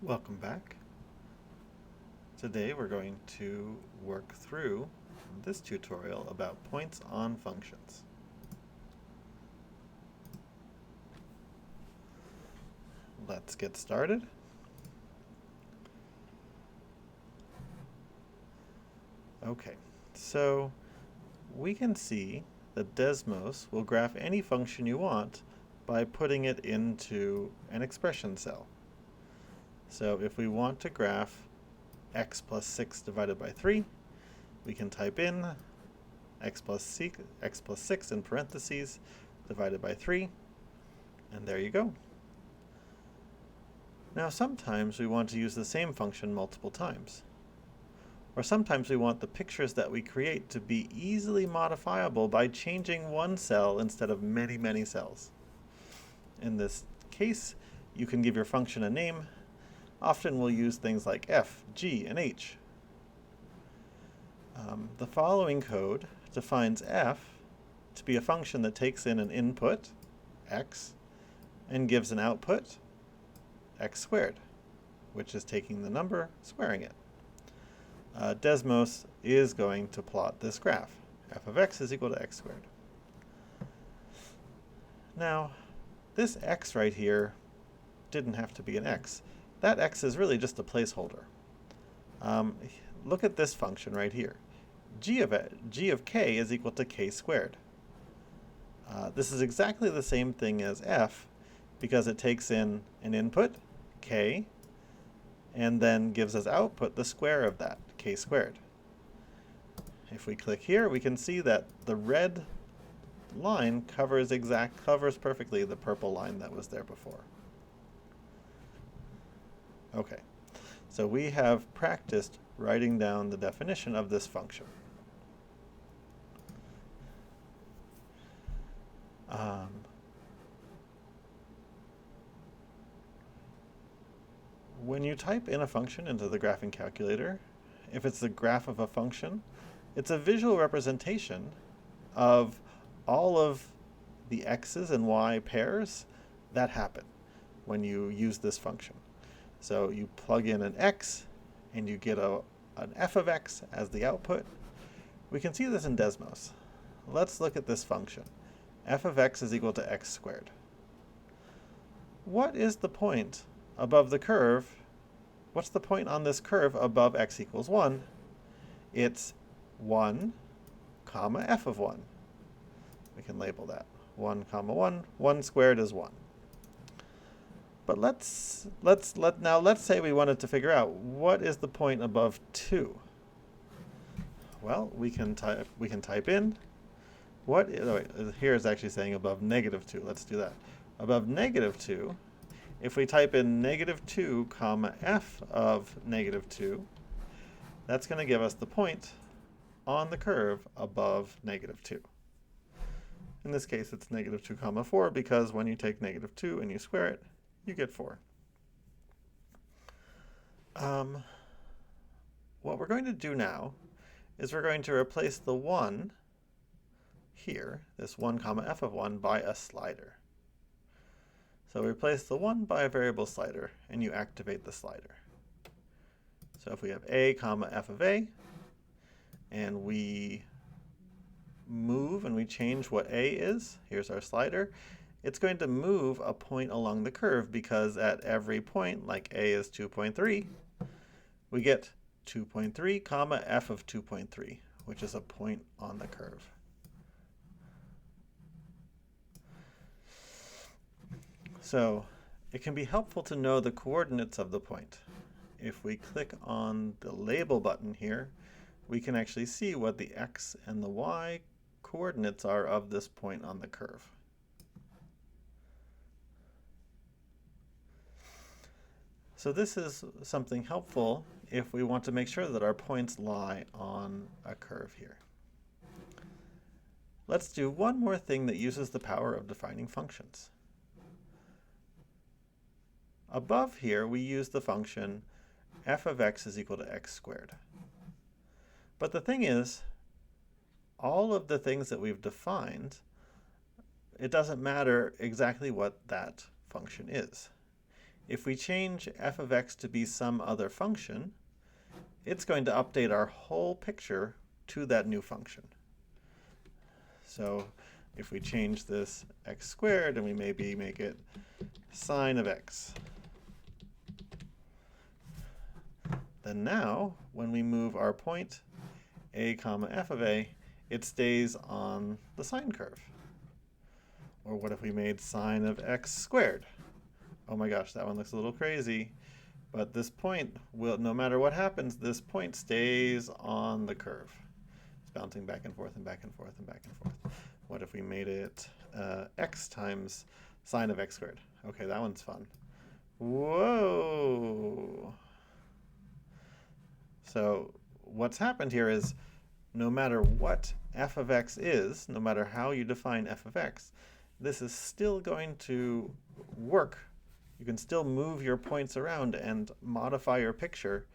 Welcome back. Today we're going to work through this tutorial about points on functions. Let's get started. Okay, so we can see that Desmos will graph any function you want by putting it into an expression cell. So if we want to graph x plus 6 divided by 3, we can type in x plus 6 in parentheses divided by 3, and there you go. Now sometimes we want to use the same function multiple times. Or sometimes we want the pictures that we create to be easily modifiable by changing one cell instead of many cells. In this case, you can give your function a name. Often we'll use things like f, g, and h. The following code defines f to be a function that takes in an input, x, and gives an output, x squared, which is taking the number, squaring it. Desmos is going to plot this graph. F of x is equal to x squared. Now, this x right here didn't have to be an x. That x is really just a placeholder. Look at this function right here. G of k is equal to k squared. This is exactly the same thing as f because it takes in an input, k, and then gives us output the square of that, k squared. If we click here, we can see that the red line covers perfectly the purple line that was there before. Okay, so we have practiced writing down the definition of this function. When you type in a function into the graphing calculator, if it's the graph of a function, it's a visual representation of all of the x's and y pairs that happen when you use this function. So you plug in an x and you get an f of x as the output. We can see this in Desmos. Let's look at this function. F of x is equal to x squared. What is the point above the curve? What's the point on this curve above x equals 1? It's 1, comma f of 1. We can label that 1, comma 1. 1 squared is 1. But let's say we wanted to figure out what is the point above 2. Well, we can type in what is, oh wait, here is actually saying above negative 2. Let's do that. Above negative 2, if we type in negative 2 comma f of negative 2, that's going to give us the point on the curve above negative 2. In this case, it's negative 2 comma 4 because when you take negative 2 and you square it, you get 4. What we're going to do now is we're going to replace the 1 here, this 1 comma f of 1, by a slider. So we replace the 1 by a variable slider, and you activate the slider. So if we have a comma f of a, and we move and we change what a is, here's our slider, it's going to move a point along the curve because at every point, like a is 2.3, we get 2.3 comma f of 2.3, which is a point on the curve. So it can be helpful to know the coordinates of the point. If we click on the label button here, we can actually see what the x and the y coordinates are of this point on the curve. So this is something helpful if we want to make sure that our points lie on a curve here. Let's do one more thing that uses the power of defining functions. Above here, we use the function f of x is equal to x squared. But the thing is, all of the things that we've defined, it doesn't matter exactly what that function is. if we change f of x to be some other function, it's going to update our whole picture to that new function. So if we change this x squared and we maybe make it sine of x, then now when we move our point a comma f of a, it stays on the sine curve. Or what if we made sine of x squared? Oh my gosh, that one looks a little crazy. But this point will, no matter what happens, this point stays on the curve. It's bouncing back and forth and back and forth and back and forth. What if we made it x times sine of x squared? Okay, that one's fun. Whoa! So what's happened here is no matter what f of x is, no matter how you define f of x, this is still going to work. You can still move your points around and modify your picture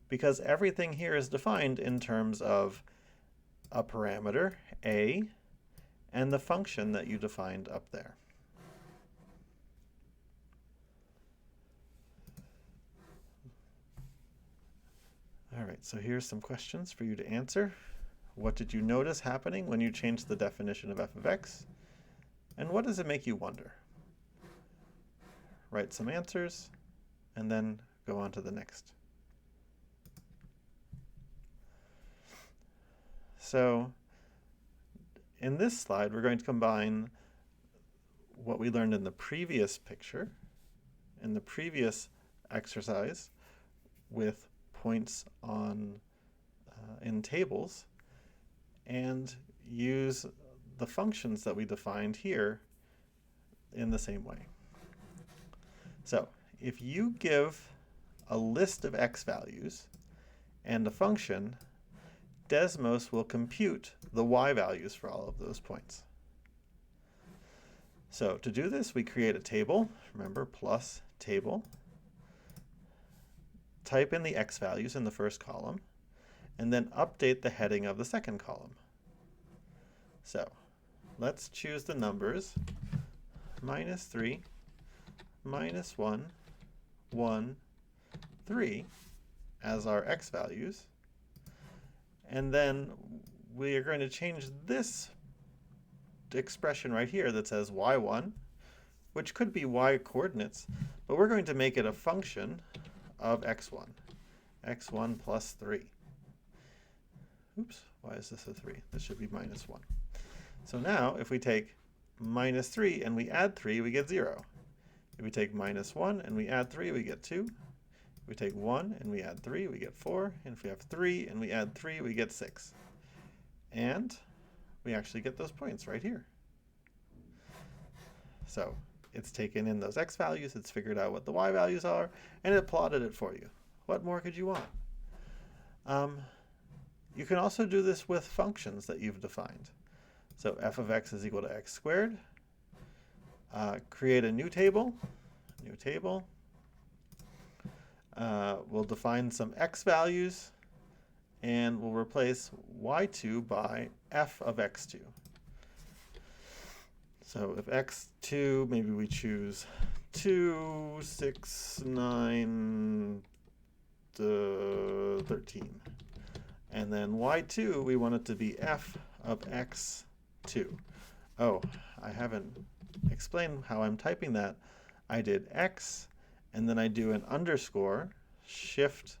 because everything here is defined in terms of a parameter, a, and the function that you defined up there. All right, so here's some questions for you to answer. What did you notice happening when you changed the definition of f of x? And what does it make you wonder? Write some answers, and then go on to the next. So in this slide, we're going to combine what we learned in the previous picture, in the previous exercise, with points on in tables, and use the functions that we defined here in the same way. So if you give a list of x values and a function, Desmos will compute the y values for all of those points. So to do this, we create a table. Remember, plus table. Type in the x values in the first column, and then update the heading of the second column. So let's choose the numbers -3, -1, 1, 3 as our x values. And then we are going to change this expression right here that says y1, which could be y coordinates, but we're going to make it a function of x1. x1 plus 3. Oops, why is this a 3? This should be -1. So now if we take -3 and we add 3, we get 0. If we take -1 and we add 3, we get 2. If we take 1 and we add 3, we get 4. And if we have 3 and we add 3, we get 6. And we actually get those points right here. So it's taken in those x values, it's figured out what the y values are, and it plotted it for you. What more could you want? You can also do this with functions that you've defined. So f of x is equal to x squared. Create a new table. We'll define some x values, and we'll replace y2 by f of x2. So if x2, maybe we choose 2, 6, 9, 13. And then y2, we want it to be f of x2. Oh, I haven't explained how I'm typing that. I did x, and then I do an underscore, shift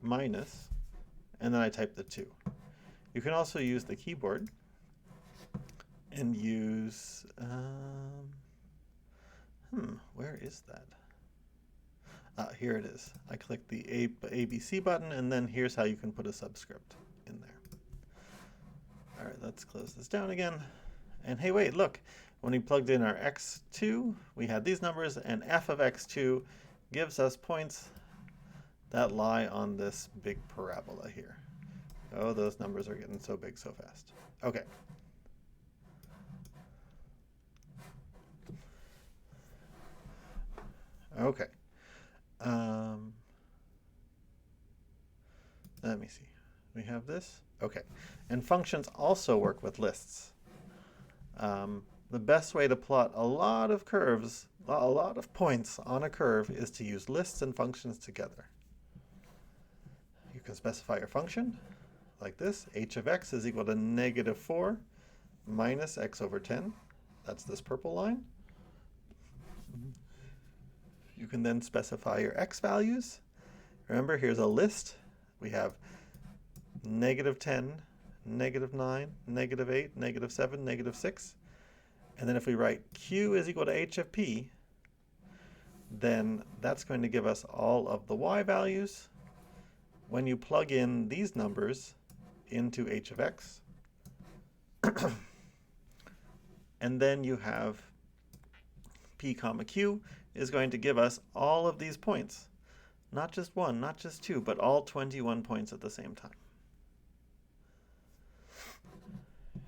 minus, and then I type the 2. You can also use the keyboard and use, where is that? Here it is. I click the ABC button, and then here's how you can put a subscript in there. All right, let's close this down again. And hey, wait, look. When we plugged in our x2, we had these numbers, and f of x2 gives us points that lie on this big parabola here. Oh, those numbers are getting so big so fast. Okay. Okay. Let me see. We have this. Okay. And functions also work with lists. the best way to plot a lot of curves, a lot of points on a curve, is to use lists and functions together. You can specify your function like this. H of x is equal to -4 minus x over 10. That's this purple line. You can then specify your x values. Remember, here's a list. We have -10, -9, -8, -7, -6. And then if we write q is equal to h of p, then that's going to give us all of the y values. When you plug in these numbers into h of x, and then you have p comma q is going to give us all of these points. Not just one, not just two, but all 21 points at the same time.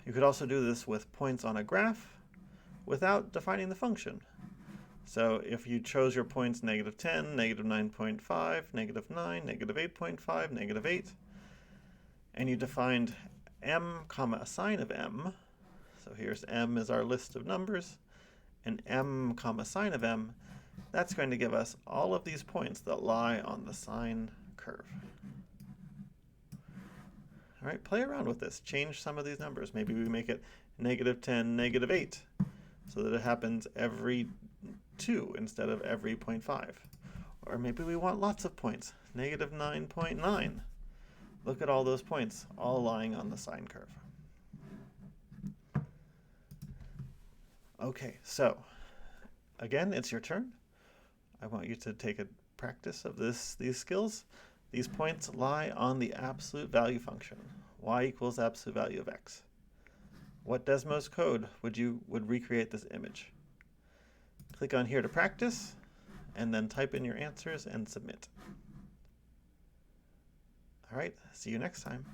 You could also do this with points on a graph without defining the function. So if you chose your points -10, -9.5, -9, -8.5, -8, and you defined m comma a sign of m, so here's m is our list of numbers, and m comma sign of m, that's going to give us all of these points that lie on the sine curve. All right, play around with this. Change some of these numbers. Maybe we make it -10, -8, so that it happens every 2 instead of every 0.5. Or maybe we want lots of points, -9.9. Look at all those points, all lying on the sine curve. Okay, so again, it's your turn. I want you to take a practice of these skills. These points lie on the absolute value function, y equals absolute value of x. What Desmos code would recreate this image? Click on here to practice, and then type in your answers and submit. All right, see you next time.